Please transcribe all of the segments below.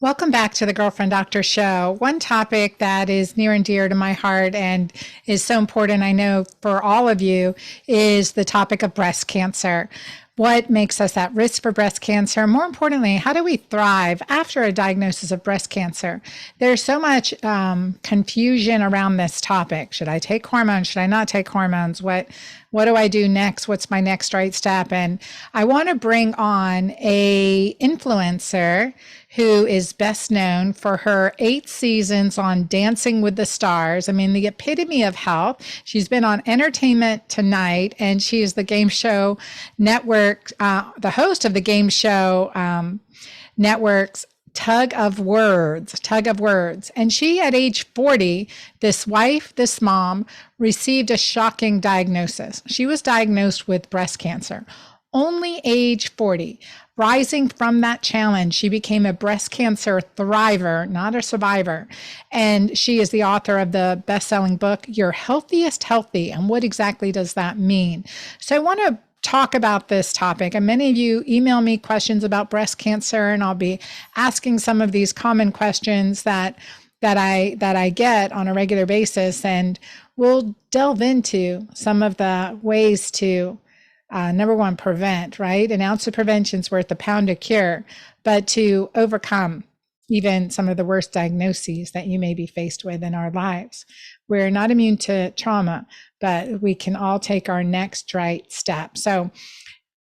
Welcome back to the Girlfriend Doctor Show. One topic that is near and dear to my heart and is so important, I know, for all of you is the topic of breast cancer. What makes us at risk for breast cancer? More importantly, how do we thrive after a diagnosis of breast cancer? There's so much confusion around this topic. Should I take hormones? Should I not take hormones? What do I do next? What's my next right step? And I want to bring on a influencer who is best known for her 8 seasons on Dancing with the Stars. I mean, the epitome of health. She's been on Entertainment Tonight, and she is the game show network, the host of the game show network's Tug of Words. And she, at age 40, this mom, received a shocking diagnosis. She was diagnosed with breast cancer, only age 40. Rising from that challenge, she became a breast cancer thriver, not a survivor. And she is the author of the best-selling book, Your Healthiest Healthy. And what exactly does that mean? So I want to talk about this topic. And many of you email me questions about breast cancer, and I'll be asking some of these common questions that I get on a regular basis. And we'll delve into some of the ways to number one, prevent, right? An ounce of prevention is worth a pound of cure, but to overcome even some of the worst diagnoses that you may be faced with in our lives. We're not immune to trauma, but we can all take our next right step. So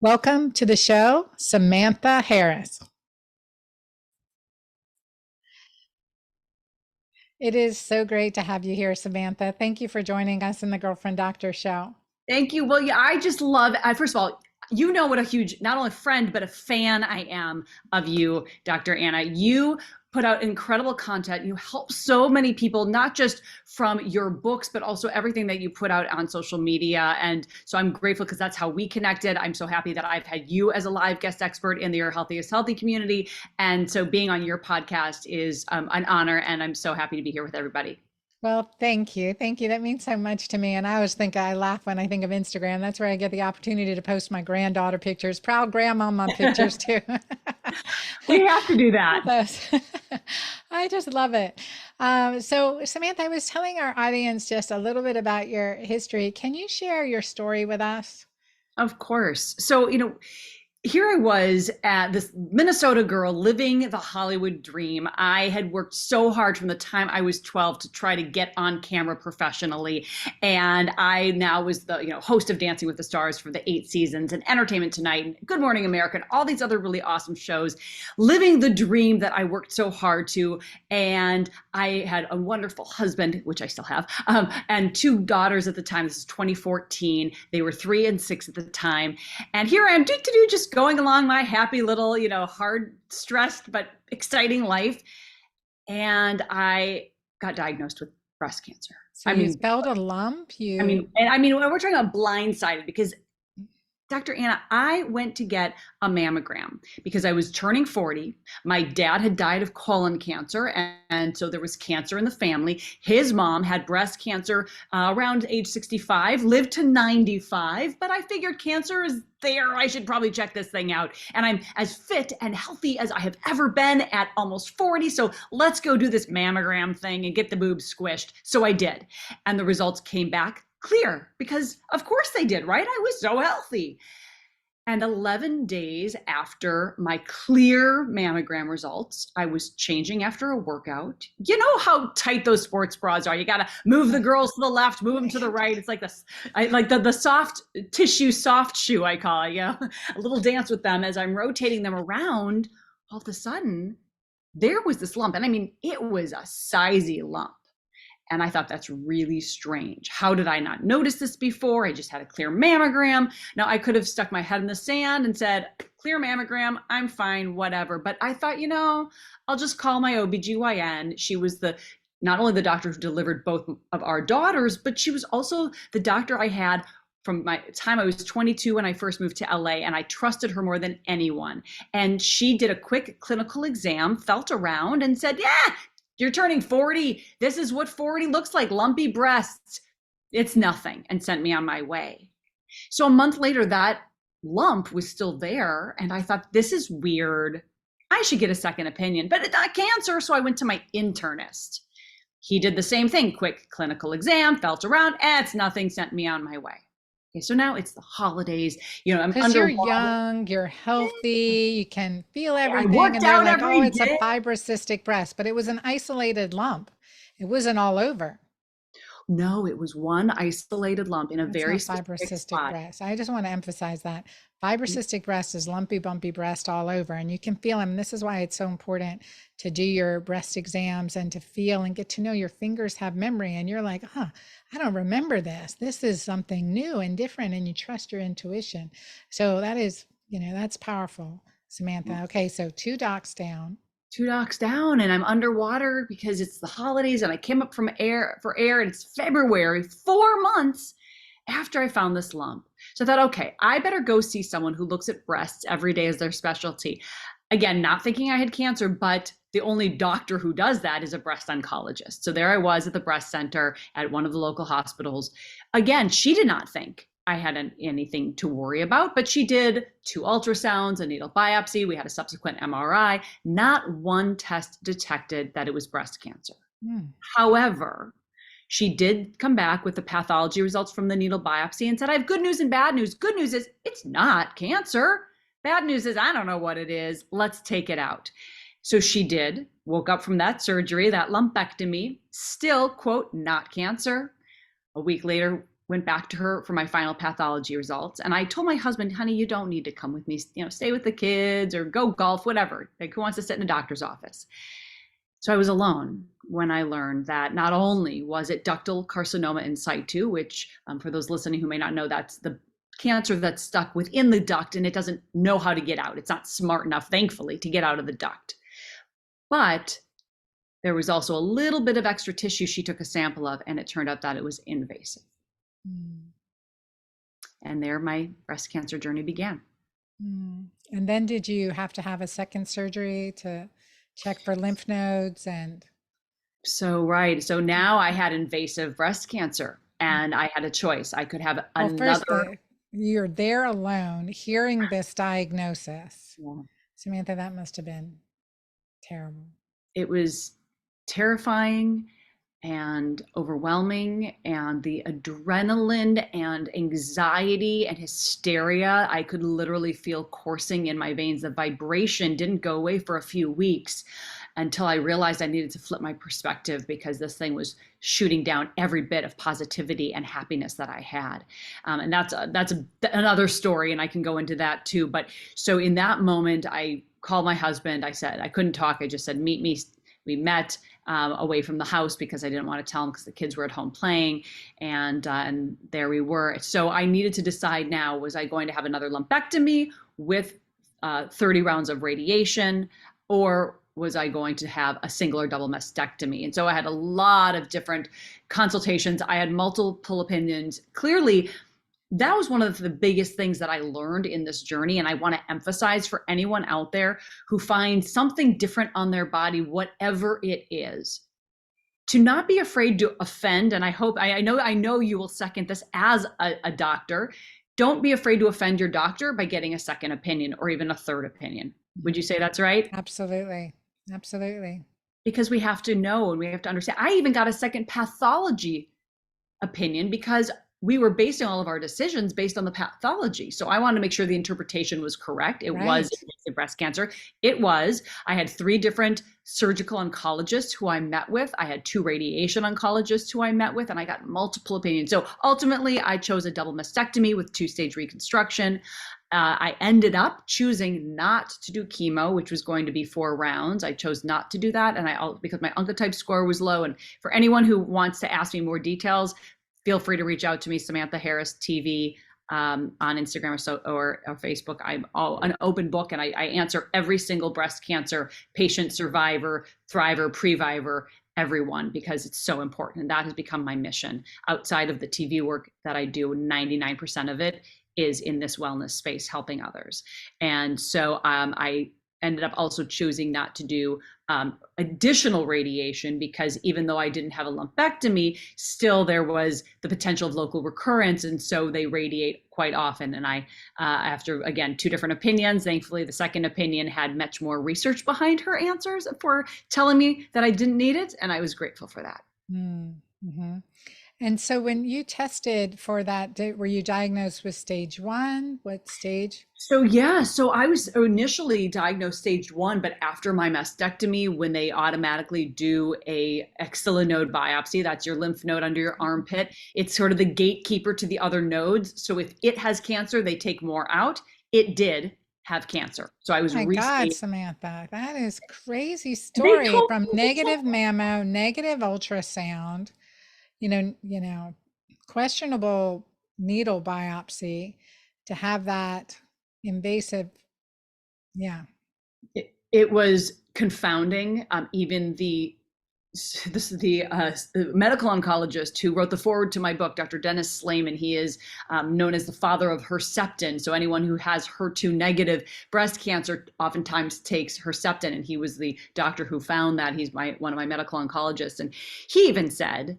welcome to the show, Samantha Harris. It is so great to have you here, Samantha. Thank you for joining us in the Girlfriend Doctor Show. Thank you. Well, yeah, I just love, first of all, you know what a huge, not only friend, but a fan I am of you, Dr. Anna. You put out incredible content. You help so many people, not just from your books, but also everything that you put out on social media. And so I'm grateful because that's how we connected. I'm so happy that I've had you as a live guest expert in the Your Healthiest Healthy community. And so being on your podcast is an honor. And I'm so happy to be here with everybody. Well, thank you. Thank you. That means so much to me. And I always think I laugh when I think of Instagram. That's where I get the opportunity to post my granddaughter pictures, proud grandmama pictures too. We have to do that. I just love it. So Samantha, I was telling our audience just a little bit about your history. Can you share your story with us? Of course. So, here I was at this Minnesota girl living the Hollywood dream. I had worked so hard from the time I was 12 to try to get on camera professionally. And I now was the host of Dancing with the Stars for the 8 seasons and Entertainment Tonight and Good Morning America and all these other really awesome shows, living the dream that I worked so hard to. And I had a wonderful husband, which I still have, and 2 daughters at the time. This is 2014. They were 3 and 6 at the time. And here I am, just going along my happy little, hard, stressed, but exciting life. And I got diagnosed with breast cancer. So you felt a lump? We're talking about blindsided because Dr. Anna, I went to get a mammogram because I was turning 40. My dad had died of colon cancer, and so there was cancer in the family. His mom had breast cancer around age 65, lived to 95, but I figured cancer is there. I should probably check this thing out. And I'm as fit and healthy as I have ever been at almost 40. So let's go do this mammogram thing and get the boobs squished. So I did. And the results came back clear because of course they did, right? I was so healthy. And 11 days after my clear mammogram results, I was changing after a workout. You know how tight those sports bras are. You got to move the girls to the left, move them to the right. It's like this, the soft tissue, soft shoe, I call it, a little dance with them as I'm rotating them around. All of a sudden, there was this lump. And it was a sizey lump. And I thought, that's really strange. How did I not notice this before? I just had a clear mammogram. Now, I could have stuck my head in the sand and said, clear mammogram, I'm fine, whatever. But I thought, I'll just call my OBGYN. She was not only the doctor who delivered both of our daughters, but she was also the doctor I had from my time I was 22 when I first moved to LA, and I trusted her more than anyone. And she did a quick clinical exam, felt around and said, yeah, you're turning 40. This is what 40 looks like, lumpy breasts. It's nothing, and sent me on my way. So a month later, that lump was still there. And I thought, this is weird. I should get a second opinion, but it's not cancer. So I went to my internist. He did the same thing, quick clinical exam, felt around, it's nothing, sent me on my way. Okay, so now it's the holidays, I'm Because you're underwater. young, you're healthy, you can feel I everything, worked and they're out like, oh, every it's a day. fibrocystic breast, but it was an isolated lump. It wasn't all over. No, it was one isolated lump in a That's very not specific fibrocystic spot. breast. I just want to emphasize that. Fibrocystic breast is lumpy, bumpy breast all over, and you can feel them. This is why it's so important to do your breast exams and to feel and get to know your fingers have memory. And you're like, I don't remember this. This is something new and different, and you trust your intuition. So that is, that's powerful, Samantha. Okay, so 2 docs down. 2 docks down and I'm underwater because it's the holidays and I came up from air for air and it's February, 4 months after I found this lump. So I thought, okay, I better go see someone who looks at breasts every day as their specialty. Again, not thinking I had cancer, but the only doctor who does that is a breast oncologist. So there I was at the breast center at one of the local hospitals. Again, she did not think I had anything to worry about, but she did 2 ultrasounds, a needle biopsy. We had a subsequent MRI. Not one test detected that it was breast cancer. However, she did come back with the pathology results from the needle biopsy and said, I have good news and bad news. Good news is it's not cancer. Bad news is I don't know what it is. Let's take it out. So she did, woke up from that surgery, that lumpectomy, still, quote, not cancer. A week later, went back to her for my final pathology results. And I told my husband, honey, you don't need to come with me, stay with the kids or go golf, whatever. Like, who wants to sit in a doctor's office? So I was alone when I learned that not only was it ductal carcinoma in situ, which for those listening who may not know, that's the cancer that's stuck within the duct and it doesn't know how to get out. It's not smart enough, thankfully, to get out of the duct. But there was also a little bit of extra tissue she took a sample of, and it turned out that it was invasive. And there my breast cancer journey began. And then did you have to have a second surgery to check for lymph nodes and? So, right. So now I had invasive breast cancer and I had a choice. I could have Well, first, another. you're there alone hearing this diagnosis. Yeah. Samantha, that must have been terrible. It was terrifying and overwhelming, and the adrenaline and anxiety and hysteria I could literally feel coursing in my veins. The vibration didn't go away for a few weeks until I realized I needed to flip my perspective because this thing was shooting down every bit of positivity and happiness that I had. And that's another story, and I can go into that too. But so in that moment, I called my husband. I said, I couldn't talk. I just said, meet me. We met away from the house because I didn't want to tell him because the kids were at home playing, and there we were. So I needed to decide now, was I going to have another lumpectomy with 30 rounds of radiation, or was I going to have a single or double mastectomy? And so I had a lot of different consultations. I had multiple opinions. Clearly, that was one of the biggest things that I learned in this journey. And I want to emphasize for anyone out there who finds something different on their body, whatever it is, to not be afraid to offend. And I know you will second this as a doctor. Don't be afraid to offend your doctor by getting a second opinion or even a third opinion. Would you say that's right? Absolutely. Absolutely. Because we have to know and we have to understand. I even got a second pathology opinion because we were basing all of our decisions based on the pathology. So I wanted to make sure the interpretation was correct. It was invasive breast cancer. It was. I had 3 different surgical oncologists who I met with. I had 2 radiation oncologists who I met with, and I got multiple opinions. So ultimately, I chose a double mastectomy with 2-stage reconstruction. I ended up choosing not to do chemo, which was going to be 4 rounds. I chose not to do that, and because my oncotype score was low. And for anyone who wants to ask me more details, feel free to reach out to me, Samantha Harris TV, on Instagram or Facebook. I'm an open book, and I answer every single breast cancer patient, survivor, thriver, previvor, everyone, because it's so important. And that has become my mission. Outside of the TV work that I do, 99% of it is in this wellness space, helping others. And so I ended up also choosing not to do additional radiation, because even though I didn't have a lumpectomy, still there was the potential of local recurrence. And so they radiate quite often. And I, after, again, two different opinions, thankfully the second opinion had much more research behind her answers for telling me that I didn't need it. And I was grateful for that. Mm-hmm. And so when you tested for that, were you diagnosed with stage 1? What stage? So yeah, so I was initially diagnosed stage 1, but after my mastectomy, when they automatically do a axilla node biopsy, that's your lymph node under your armpit, it's sort of the gatekeeper to the other nodes. So if it has cancer, they take more out. It did have cancer. So I was My God, restaged. Samantha, that is crazy They story told from me, negative mammo, negative ultrasound, questionable needle biopsy to have that invasive. Yeah. it was confounding. Even the medical oncologist who wrote the foreword to my book, Dr. Dennis Slayman, he is known as the father of Herceptin. So anyone who has HER2 negative breast cancer oftentimes takes Herceptin, and he was the doctor who found that. He's one of my medical oncologists, and he even said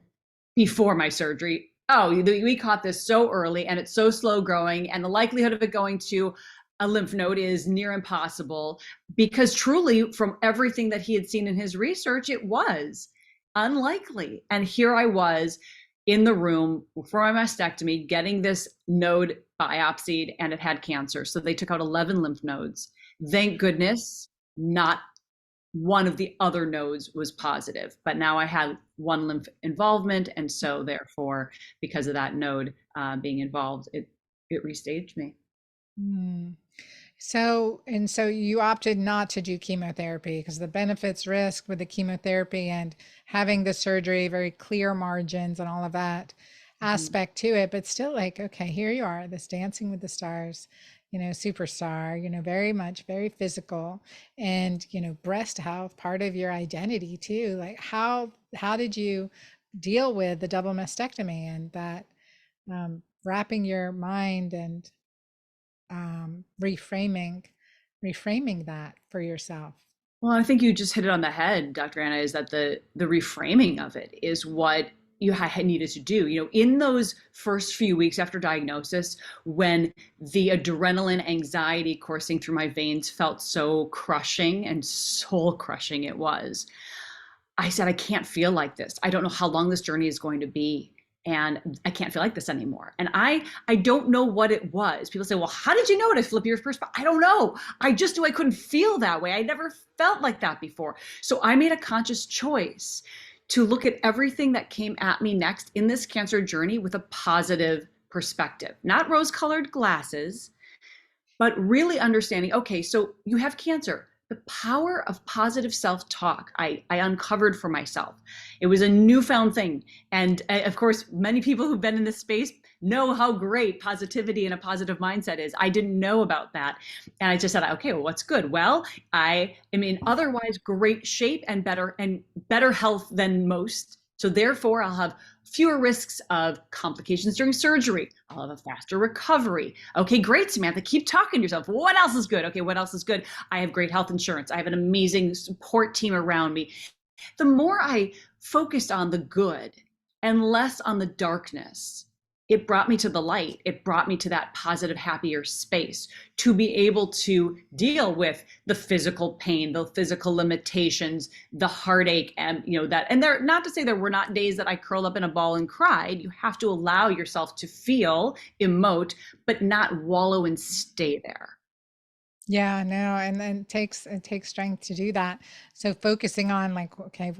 before my surgery, oh, we caught this so early and it's so slow growing, and the likelihood of it going to a lymph node is near impossible, because truly, from everything that he had seen in his research, it was unlikely. And here I was in the room for my mastectomy, getting this node biopsied, and it had cancer. So they took out 11 lymph nodes. Thank goodness, not one of the other nodes was positive, but now I had one lymph involvement. And so therefore, because of that node being involved, it restaged me. Hmm. So you opted not to do chemotherapy because the benefits risk with the chemotherapy and having the surgery, very clear margins and all of that aspect to it, but still like, okay, here you are, this Dancing with the Stars, superstar, very much, very physical, and, breast health, part of your identity too. Like how did you deal with the double mastectomy and that wrapping your mind and reframing that for yourself? Well, I think you just hit it on the head, Dr. Anna, is that the reframing of it is what you needed to do. In those first few weeks after diagnosis, when the adrenaline anxiety coursing through my veins felt so crushing and soul crushing it was, I said, I can't feel like this. I don't know how long this journey is going to be. And I can't feel like this anymore. And I don't know what it was. People say, well, how did you know it? I flip your first. I don't know. I just knew I couldn't feel that way. I never felt like that before. So I made a conscious choice to look at everything that came at me next in this cancer journey with a positive perspective, not rose-colored glasses, but really understanding, okay, so you have cancer. The power of positive self-talk I uncovered for myself. It was a newfound thing. And of course, many people who've been in this space know how great positivity and a positive mindset is. I didn't know about that. And I just said, okay, well, what's good? Well, I am in otherwise great shape and better health than most. So therefore, I'll have fewer risks of complications during surgery. I'll have a faster recovery. Okay, great, Samantha. Keep talking to yourself. What else is good? Okay, what else is good? I have great health insurance. I have an amazing support team around me. The more I focused on the good and less on the darkness, it brought me to the light. It brought me to that positive, happier space to be able to deal with the physical pain, the physical limitations, the heartache, and that. And there, not to say there were not days that I curled up in a ball and cried. You have to allow yourself to feel, emote, but not wallow and stay there. Yeah, no, and then it takes strength to do that. So focusing on like, okay,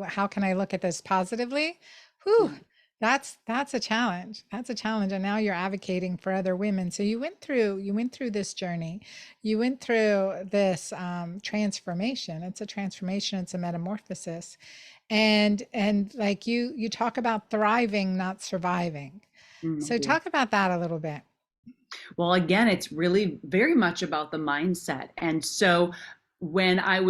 how can I look at this positively? Whew, that's a challenge. That's a challenge. And now you're advocating for other women. So you went through this journey. You went through this transformation. It's a transformation. It's a metamorphosis. And like you talk about thriving, not surviving. So Mhm. talk about that a little bit. Well, again, it's really very much about the mindset. And so when I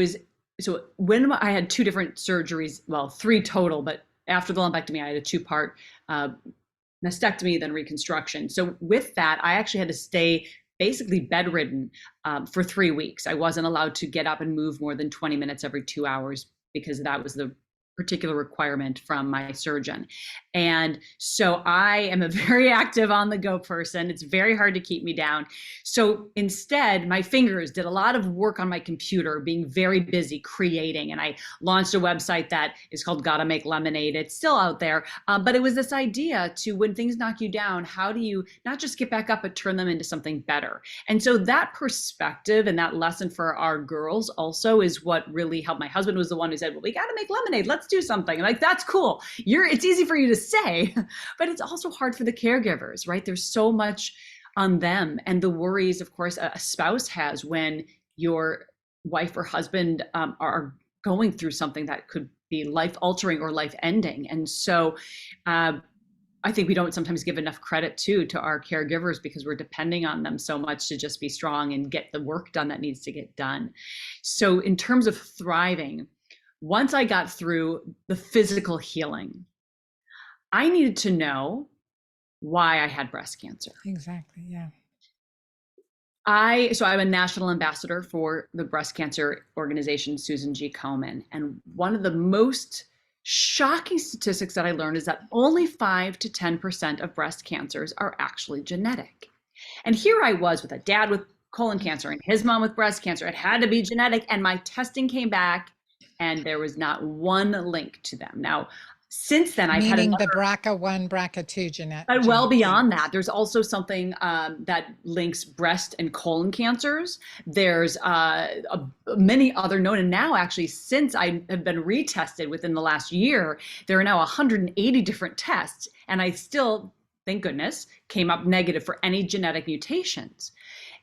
had two different surgeries, well, three total, but after the lumpectomy, I had a two-part mastectomy, then reconstruction. So with that, I actually had to stay basically bedridden for 3 weeks. I wasn't allowed to get up and move more than 20 minutes every 2 hours because that was the particular requirement from my surgeon. And so I am a very active on the go person. It's very hard to keep me down. So instead, my fingers did a lot of work on my computer, being very busy creating. And I launched a website that is called Gotta Make Lemonade. It's still out there. But it was this idea to, when things knock you down, how do you not just get back up, but turn them into something better? And so that perspective and that lesson for our girls also is what really helped. My husband was the one who said, well, we got to make lemonade. Let's do something. I'm like, that's cool. It's easy for you to say, but it's also hard for the caregivers, right? There's so much on them, and the worries, of course, a spouse has when your wife or husband are going through something that could be life altering or life ending. And so I think we don't sometimes give enough credit to our caregivers because we're depending on them so much to just be strong and get the work done that needs to get done. So in terms of thriving, once I got through the physical healing, I needed to know why I had breast cancer. Exactly. Yeah. So I'm a national ambassador for the breast cancer organization, Susan G. Komen. And one of the most shocking statistics that I learned is that only 5 to 10% of breast cancers are actually genetic. And here I was with a dad with colon cancer and his mom with breast cancer. It had to be genetic. And my testing came back and there was not one link to them. Now, since then, I've had the BRCA1, BRCA2 genetic. But well beyond that, there's also something that links breast and colon cancers. There's many other known, and now actually, since I have been retested within the last year, there are now 180 different tests, and I still, thank goodness, came up negative for any genetic mutations.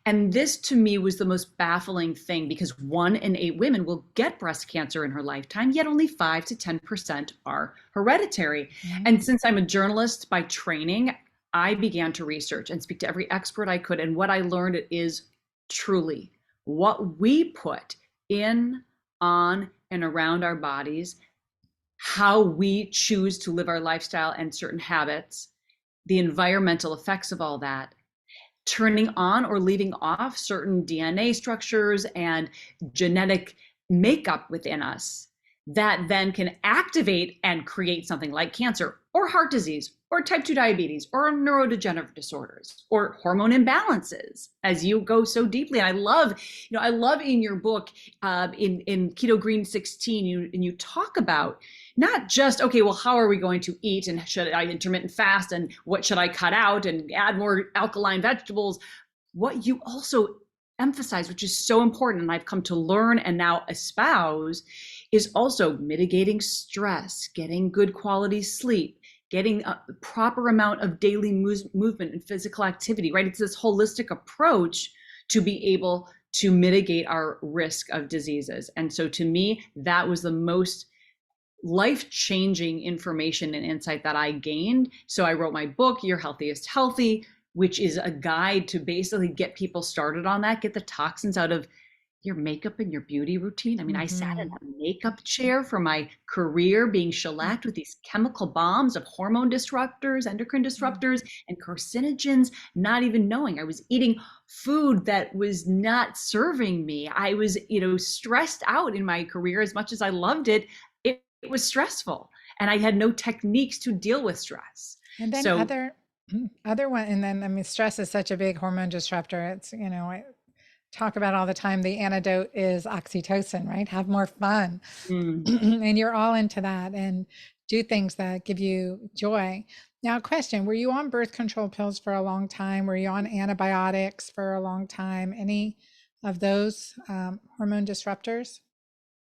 And this to me was the most baffling thing, because 1 in 8 women will get breast cancer in her lifetime, yet only 5 to 10% are hereditary. Mm-hmm. And since I'm a journalist by training, I began to research and speak to every expert I could. And what I learned is truly what we put in, on, and around our bodies, how we choose to live our lifestyle and certain habits, the environmental effects of all that, turning on or leaving off certain DNA structures and genetic makeup within us that then can activate and create something like cancer or heart disease or type 2 diabetes or neurodegenerative disorders or hormone imbalances, as you go so deeply. And I love in your book, in keto-green 16, you talk about not just, okay, well, how are we going to eat, and should I intermittent fast, and what should I cut out and add more alkaline vegetables? What you also emphasize, which is so important, and I've come to learn and now espouse, is also mitigating stress, getting good quality sleep, getting a proper amount of daily movement and physical activity, right? It's this holistic approach to be able to mitigate our risk of diseases. And so to me, that was the most life-changing information and insight that I gained. So I wrote my book, Your Healthiest Healthy, which is a guide to basically get people started on that, get the toxins out of your makeup and your beauty routine. I mean, I sat in a makeup chair for my career being shellacked with these chemical bombs of hormone disruptors, endocrine disruptors, and carcinogens, not even knowing. I was eating food that was not serving me. I was, stressed out in my career. As much as I loved it, it was stressful, and I had no techniques to deal with stress. And then other one, and then, I mean, stress is such a big hormone disruptor. It's, I talk about all the time, the antidote is oxytocin, right? Have more fun. And you're all into that, and do things that give you joy. Now, question, were you on birth control pills for a long time? Were you on antibiotics for a long time? Any of those hormone disruptors?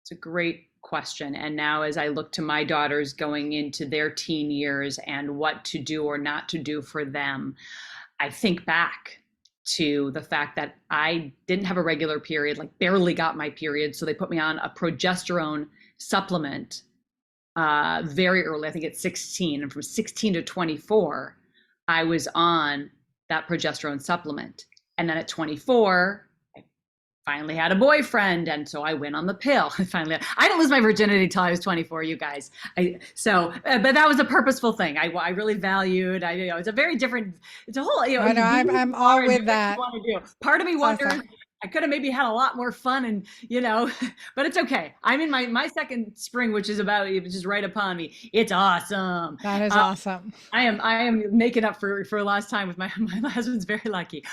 It's a great question. And now, as I look to my daughters going into their teen years and what to do or not to do for them, I think back to the fact that I didn't have a regular period, like barely got my period. So they put me on a progesterone supplement very early, I think at 16. And from 16 to 24, I was on that progesterone supplement. And then at 24, I finally had a boyfriend, and so I went on the pill. I didn't lose my virginity till I was 24, you guys. But that was a purposeful thing. I really valued. It's a very different. It's a whole. I know, I'm all Do with what you that. want to do. Part of me It's wonders. awesome. I could have maybe had a lot more fun, and but it's okay. I'm in my second spring, which is right upon me. It's awesome. That is awesome. I am making up for lost time with my husband's very lucky.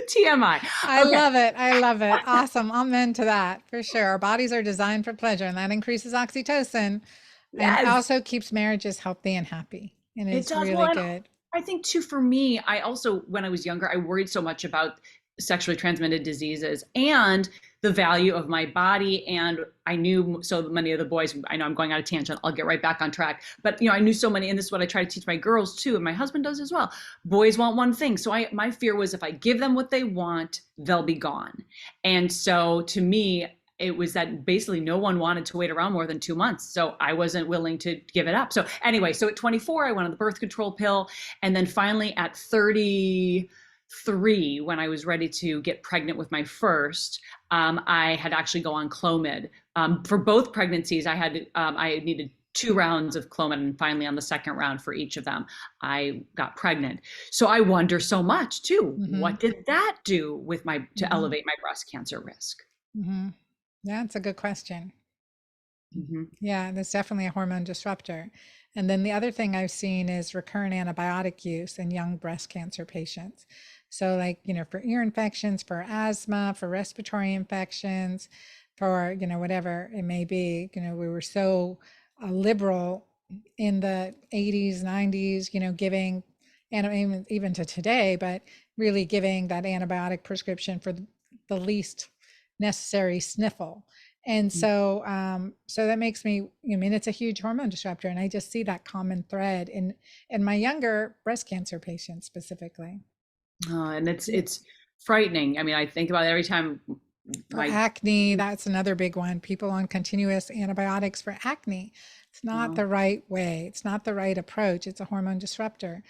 TMI. I Okay. love it. I love it. Awesome. I'm into that for sure. Our bodies are designed for pleasure, and that increases oxytocin and Yes, also keeps marriages healthy and happy. And it it's does. really Well, and good. I think too, for me, I also, when I was younger, I worried so much about sexually transmitted diseases and the value of my body. And I knew so many of the boys, I know I'm going on a tangent, I'll get right back on track. But I knew so many, and this is what I try to teach my girls too, and my husband does as well. Boys want one thing. So my fear was if I give them what they want, they'll be gone. And so to me, it was that basically no one wanted to wait around more than 2 months. So I wasn't willing to give it up. So anyway, so at 24, I went on the birth control pill. And then finally at 33, when I was ready to get pregnant with my first, I had actually go on Clomid. For both pregnancies, I needed 2 rounds of Clomid, and finally on the second round for each of them, I got pregnant. So I wonder so much too, what did that do with to elevate my breast cancer risk? Mm-hmm. Yeah, it's a good question. Mm-hmm. Yeah, that's definitely a hormone disruptor. And then the other thing I've seen is recurrent antibiotic use in young breast cancer patients. So, like, for ear infections, for asthma, for respiratory infections, for, whatever it may be. We were so liberal in the 80s, 90s, giving, and even to today, but really giving that antibiotic prescription for the least necessary sniffle. And so that makes me, it's a huge hormone disruptor. And I just see that common thread in my younger breast cancer patients specifically. And it's frightening. I mean, I think about it every time For my, acne, that's another big one. People on continuous antibiotics for acne. It's not the right way. It's not the right approach. It's a hormone disruptor.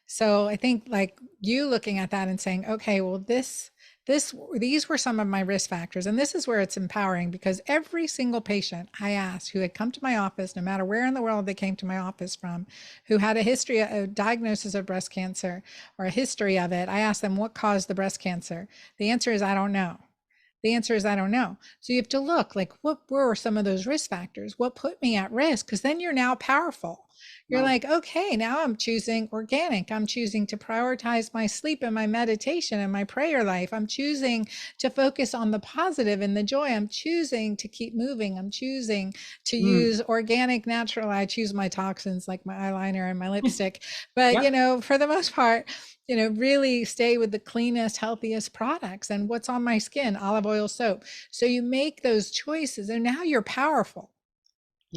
So I think like you looking at that and saying, okay, well, these were some of my risk factors. And this is where it's empowering because every single patient I asked who had come to my office, no matter where in the world they came to my office from, who had a diagnosis of breast cancer or a history of it, I asked them what caused the breast cancer. The answer is, I don't know. The answer is, I don't know. So you have to look like, what were some of those risk factors? What put me at risk? Because then you're now powerful. You're well, like, okay, now I'm choosing organic. I'm choosing to prioritize my sleep and my meditation and my prayer life. I'm choosing to focus on the positive and the joy. I'm choosing to keep moving. I'm choosing to use organic, natural. I choose my toxins like my eyeliner and my lipstick. But, yep. for the most part, really stay with the cleanest, healthiest products. And what's on my skin? Olive oil, soap. So you make those choices and now you're powerful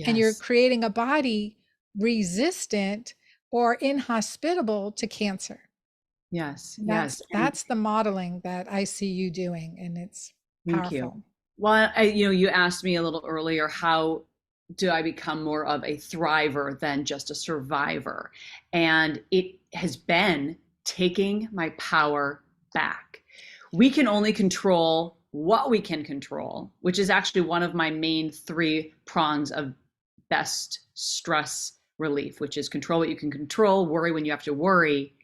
and you're Yes. creating a body resistant or inhospitable to cancer. Yes. That's Yes. And that's the modeling that I see you doing, and it's thank you. powerful. Well, you asked me a little earlier, how do I become more of a thriver than just a survivor? And it has been taking my power back. We can only control what we can control, which is actually one of my main 3 prongs of best stress relief, which is control what you can control, worry when you have to worry,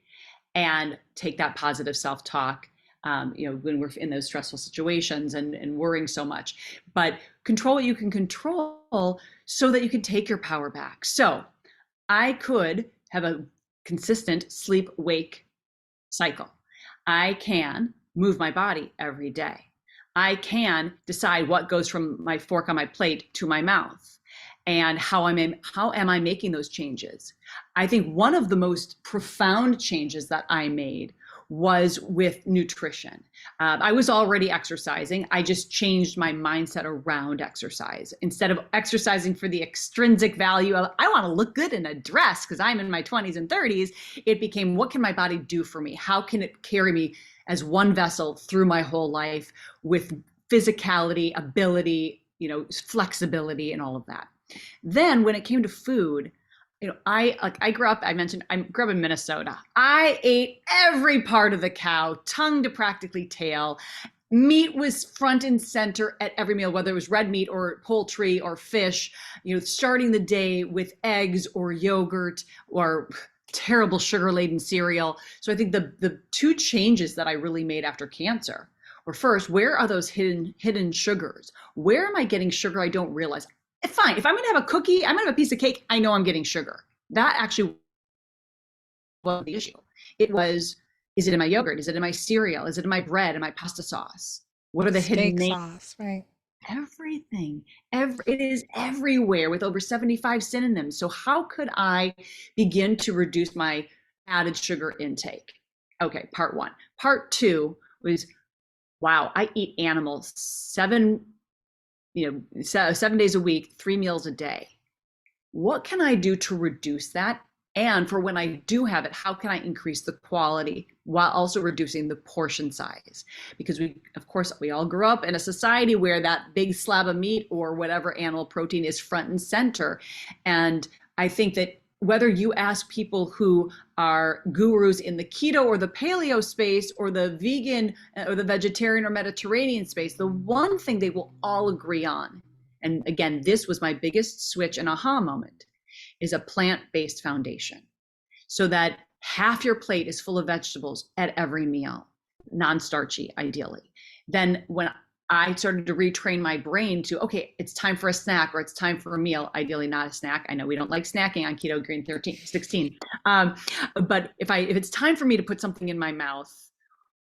and take that positive self-talk when we're in those stressful situations and worrying so much. But control what you can control so that you can take your power back. So I could have a consistent sleep wake cycle. I can move my body every day. I can decide what goes from my fork on my plate to my mouth and how am I making those changes. I think one of the most profound changes that I made was with nutrition. I was already exercising. I just changed my mindset around exercise. Instead of exercising for the extrinsic value of, I want to look good in a dress because I'm in my 20s and 30s, it became, what can my body do for me? How can it carry me as one vessel through my whole life with physicality, ability, flexibility, and all of that. Then when it came to food, I grew up, I grew up in Minnesota. I ate every part of the cow, tongue to practically tail. Meat was front and center at every meal, whether it was red meat or poultry or fish, starting the day with eggs or yogurt or terrible sugar-laden cereal. So I think the two changes that I really made after cancer were, first, where are those hidden sugars? Where am I getting sugar I don't realize? Fine, if I'm gonna have a cookie, I'm gonna have a piece of cake, I know I'm getting sugar. That actually was the issue. It was, is it in my yogurt? Is it in my cereal? Is it in my bread and my pasta sauce? What are the hidden Steak names? sauce, right? Everything. It is everywhere with over 75 synonyms. So how could I begin to reduce my added sugar intake? Okay, part one. Part two was, wow, I eat animals 7 days a week, 3 meals a day. What can I do to reduce that? And for when I do have it, how can I increase the quality while also reducing the portion size? Because of course, we all grew up in a society where that big slab of meat or whatever animal protein is front and center. And I think that whether you ask people who are gurus in the keto or the paleo space or the vegan or the vegetarian or Mediterranean space, the one thing they will all agree on, and again, this was my biggest switch and aha moment, is a plant-based foundation, so that half your plate is full of vegetables at every meal, non-starchy ideally. Then when I started to retrain my brain to, okay, it's time for a snack or it's time for a meal, ideally not a snack. I know we don't like snacking on keto-green 16. But if it's time for me to put something in my mouth,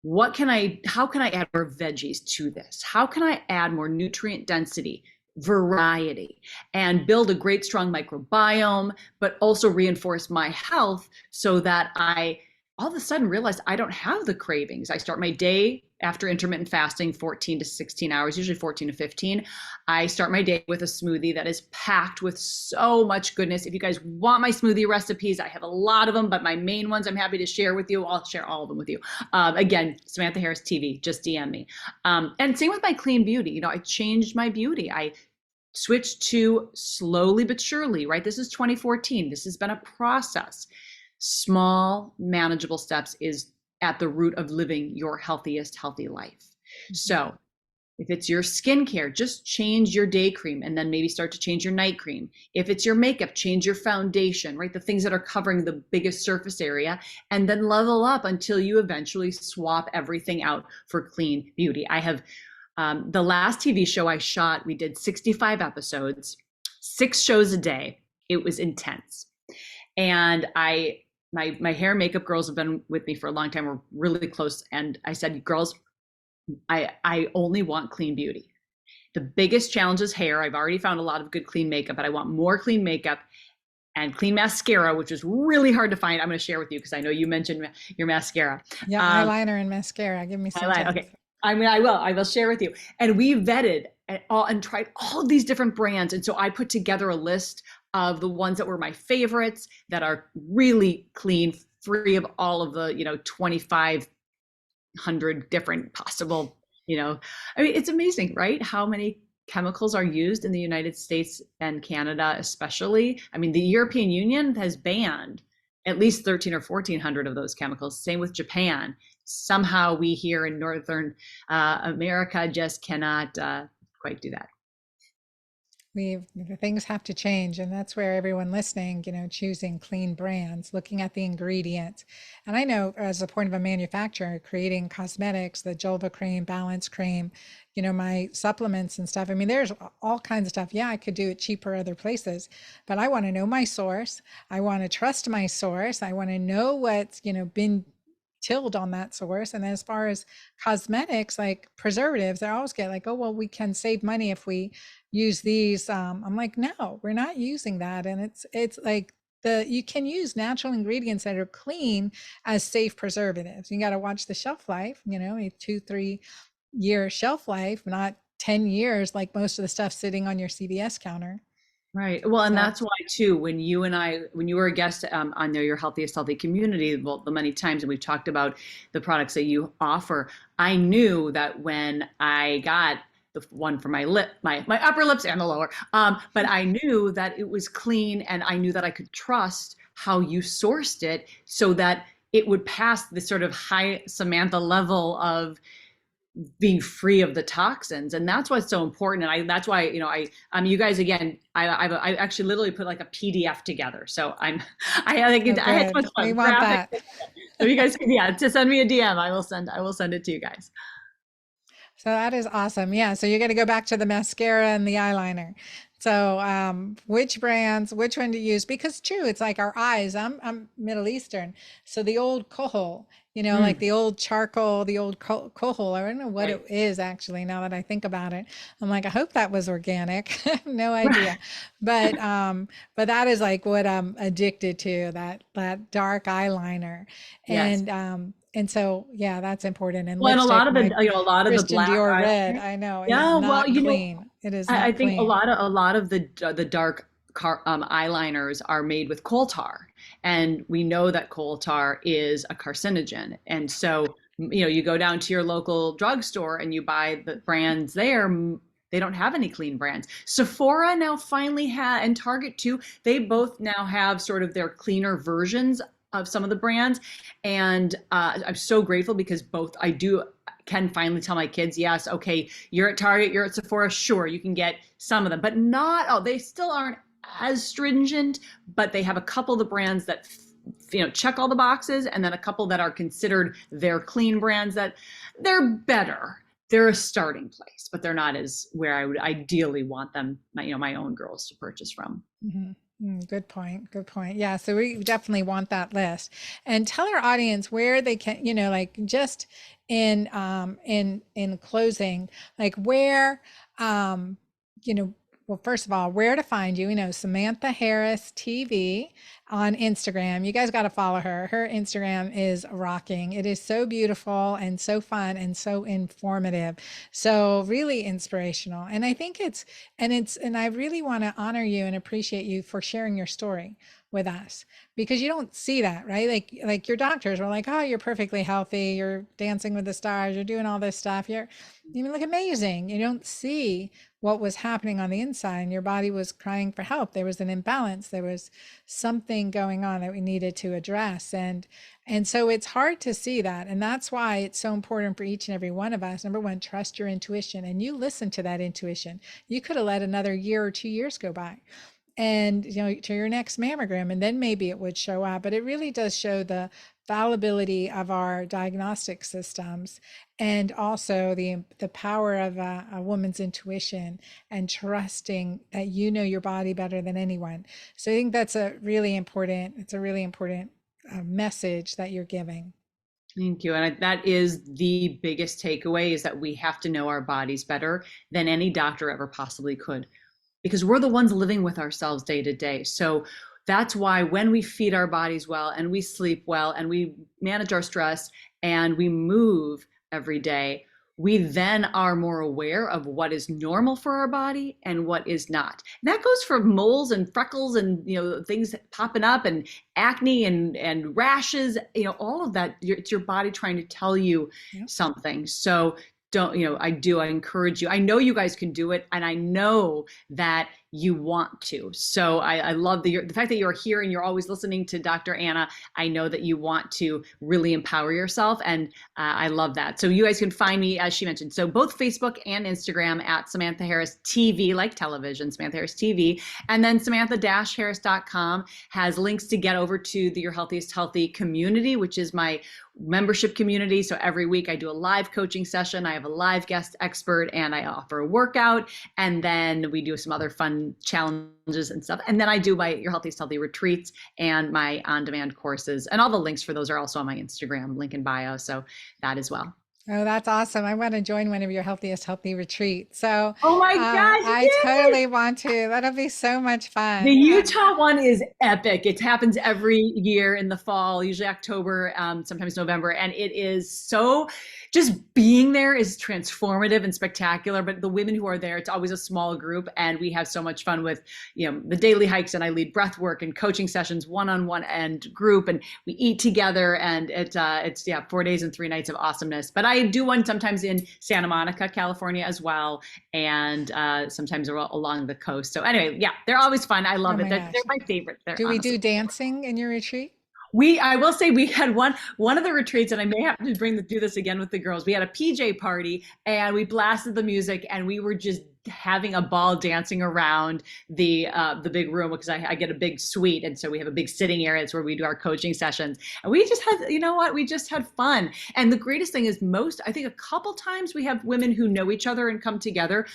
how can I add more veggies to this? How can I add more nutrient density, variety, and build a great strong microbiome, but also reinforce my health so that I all of a sudden realized I don't have the cravings. I start my day after intermittent fasting, 14 to 16 hours, usually 14 to 15. I start my day with a smoothie that is packed with so much goodness. If you guys want my smoothie recipes, I have a lot of them, but my main ones I'm happy to share with you. I'll share all of them with you. Again, Samantha Harris TV, just DM me. And same with my clean beauty. I changed my beauty. I switched to slowly but surely, right? This is 2014. This has been a process. Small, manageable steps is at the root of living your healthiest healthy life. Mm-hmm. So if it's your skincare, just change your day cream and then maybe start to change your night cream. If it's your makeup, change your foundation, right? The things that are covering the biggest surface area, and then level up until you eventually swap everything out for clean beauty. I have the last TV show I shot, we did 65 episodes, 6 shows a day. It was intense. And my hair and makeup girls have been with me for a long time. We're really close. And I said, girls, I only want clean beauty. The biggest challenge is hair. I've already found a lot of good clean makeup, but I want more clean makeup and clean mascara, which is really hard to find. I'm going to share with you because I know you mentioned your mascara. Yeah, eyeliner and mascara. Give me some tips. Okay. I will share with you. And we vetted and tried all of these different brands. And so I put together a list of the ones that were my favorites that are really clean, free of all of the, 2,500 different possible, it's amazing, right? How many chemicals are used in the United States and Canada, especially. I mean, the European Union has banned at least 13 or 1,400 of those chemicals. Same with Japan. Somehow we here in Northern America just cannot quite do that. Things have to change, and that's where everyone listening, choosing clean brands, looking at the ingredients. And I know as a point of a manufacturer, creating cosmetics, the Julva cream, balance cream, my supplements and stuff. I mean, there's all kinds of stuff. Yeah, I could do it cheaper other places, but I want to know my source. I want to trust my source. I want to know what's, been tilled on that source. And as far as cosmetics, like preservatives, I always get like, oh, well, we can save money if we use these. I'm like, no, we're not using that. And it's like you can use natural ingredients that are clean as safe preservatives. You got to watch the shelf life, a 2-3 year shelf life, not 10 years like most of the stuff sitting on your CVS counter. Right. Well, and that's why too, when you were a guest on your Healthiest Healthy community, well, the many times, and we've talked about the products that you offer, I knew that when I got the one for my upper lips and the lower, but I knew that it was clean, and I knew that I could trust how you sourced it so that it would pass this sort of high Samantha level of being free of the toxins. And that's what's so important. And that's why, you guys, again, I actually literally put like a PDF together. So I had so much We fun. want that. So you guys can, to send me a DM, I will send it to you guys. So that is awesome. Yeah. So you're going to go back to the mascara and the eyeliner. So, which brands, which one to use? Because true, it's like our eyes. I'm Middle Eastern. So the old kohol, like the old charcoal, the old kohol, I don't know what Right. it is actually now that I think about it. I'm like, I hope that was organic. I have no idea. But that is like what I'm addicted to, that dark eyeliner. Yes. And so, yeah, that's important. And Well, and lipstick, my a lot of the Christian black Dior red, eyeliner. I know, is Yeah, well, not clean. It is I not think clean. a lot of the dark eyeliners are made with coal tar, and we know that coal tar is a carcinogen. And so, you go down to your local drugstore and you buy the brands there. They don't have any clean brands. Sephora now finally and Target too. They both now have sort of their cleaner versions of some of the brands, and I'm so grateful because both can finally tell my kids, yes, okay, you're at Target, you're at Sephora, sure, you can get some of them, but not all. They still aren't as stringent, but they have a couple of the brands that check all the boxes, and then a couple that are considered their clean brands that they're better. They're a starting place, but they're not as where I would ideally want them, my own girls to purchase from. Mm-hmm. Good point. Good point. Yeah. So we definitely want that list, and tell our audience where they can, like just in closing, like where, well, first of all, where to find you. Samantha Harris TV on Instagram. You guys got to follow her. Her Instagram is rocking. It is so beautiful and so fun and so informative. So really inspirational. And I think and I really want to honor you and appreciate you for sharing your story with us, because you don't see that, right? Like your doctors were like, oh, you're perfectly healthy. You're dancing with the stars. You're doing all this stuff. You look amazing. You don't see what was happening on the inside, and your body was crying for help. There was an imbalance. There was something going on that we needed to address. And so it's hard to see that. And that's why it's so important for each and every one of us. Number one, trust your intuition, and you listen to that intuition. You could have let another year or 2 years go by and to your next mammogram, and then maybe it would show up. But it really does show the fallibility of our diagnostic systems, and also the power of a woman's intuition and trusting that your body better than anyone. So I think that's a really important message that you're giving. Thank you. And that is the biggest takeaway, is that we have to know our bodies better than any doctor ever possibly could, because we're the ones living with ourselves day to day. So that's why when we feed our bodies well, and we sleep well, and we manage our stress, and we move every day, we then are more aware of what is normal for our body and what is not. And that goes for moles and freckles and things popping up, and acne and rashes, all of that. It's your body trying to tell you something. So I encourage you. I know you guys can do it, and I know that you want to. So I love the fact that you're here and you're always listening to Dr. Anna. I know that you want to really empower yourself, and I love that. So you guys can find me, as she mentioned, so both Facebook and Instagram at Samantha Harris TV, like television, Samantha Harris TV. And then Samantha-Harris.com has links to get over to Your Healthiest Healthy community, which is my membership community. So every week I do a live coaching session. I have a live guest expert, and I offer a workout, and then we do some other fun challenges and stuff. And then I do my Your Healthiest Healthy retreats and my on-demand courses, and all the links for those are also on my Instagram, link in bio. So that as well. Oh, that's awesome. I want to join one of your Healthiest Healthy retreats. So oh my gosh, I totally want to. That'll be so much fun. The Utah one is epic. It happens every year in the fall, usually October, sometimes November. And it is so, just being there is transformative and spectacular. But the women who are there, it's always a small group, and we have so much fun with, the daily hikes, and I lead breath work and coaching sessions, one-on-one and group, and we eat together, and it's 4 days and 3 nights of awesomeness. But I do one sometimes in Santa Monica, California as well, and sometimes along the coast. So anyway, they're always fun. I love it. They're my favorite. Do we do dancing in your retreat? I will say we had one of the retreats, and I may have to do this again with the girls. We had a PJ party, and we blasted the music, and we were just having a ball dancing around the big room, because I get a big suite, and so we have a big sitting area. It's where we do our coaching sessions, and we just had, you know what, we just had fun. And the greatest thing is, I think a couple times we have women who know each other and come together,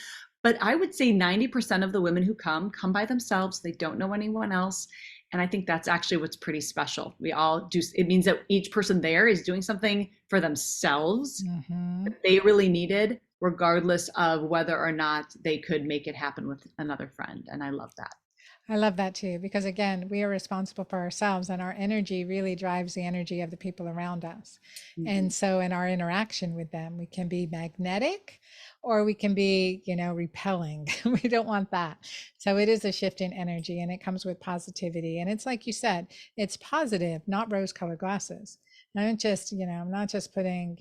but I would say 90% of the women who come by themselves. They don't know anyone else. And I think that's actually what's pretty special. We all do. It means that each person there is doing something for themselves that they really needed, regardless of whether or not they could make it happen with another friend. And I love that. I love that too, because again, we are responsible for ourselves, and our energy really drives the energy of the people around us. Mm-hmm. And so in our interaction with them, we can be magnetic or we can be, repelling. We don't want that. So it is a shift in energy, and it comes with positivity. And it's like you said, it's positive, not rose-colored glasses. I'm not just putting,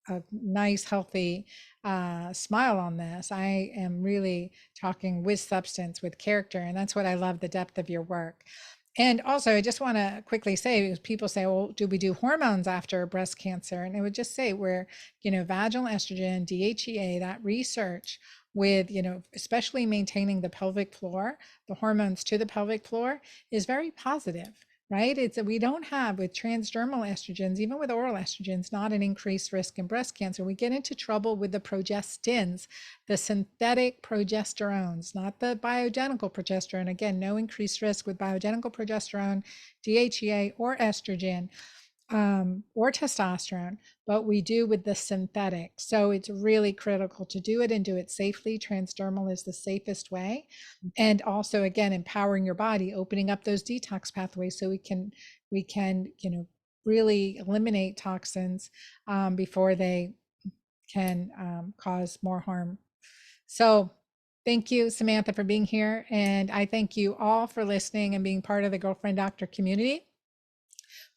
a nice, healthy smile on this. I am really talking with substance, with character. And that's what I love, the depth of your work. And also, I just want to quickly say, because people say, well, do we do hormones after breast cancer? And I would just say, where, vaginal estrogen, DHEA, that research with, especially maintaining the pelvic floor, the hormones to the pelvic floor is very positive. Right? We don't have with transdermal estrogens, even with oral estrogens, not an increased risk in breast cancer. We get into trouble with the progestins, the synthetic progesterones, not the bioidentical progesterone. Again, no increased risk with bioidentical progesterone, DHEA, or estrogen. Or testosterone, but we do with the synthetic. So it's really critical to do it and do it safely. Transdermal is the safest way. And also, again, empowering your body, opening up those detox pathways so we can, really eliminate toxins before they can cause more harm. So thank you, Samantha, for being here. And I thank you all for listening and being part of the Girlfriend Doctor community.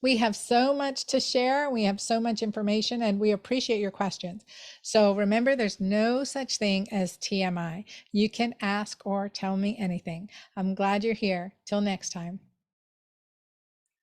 We have so much to share. We have so much information, and we appreciate your questions. So remember, there's no such thing as TMI. You can ask or tell me anything. I'm glad you're here. Till next time.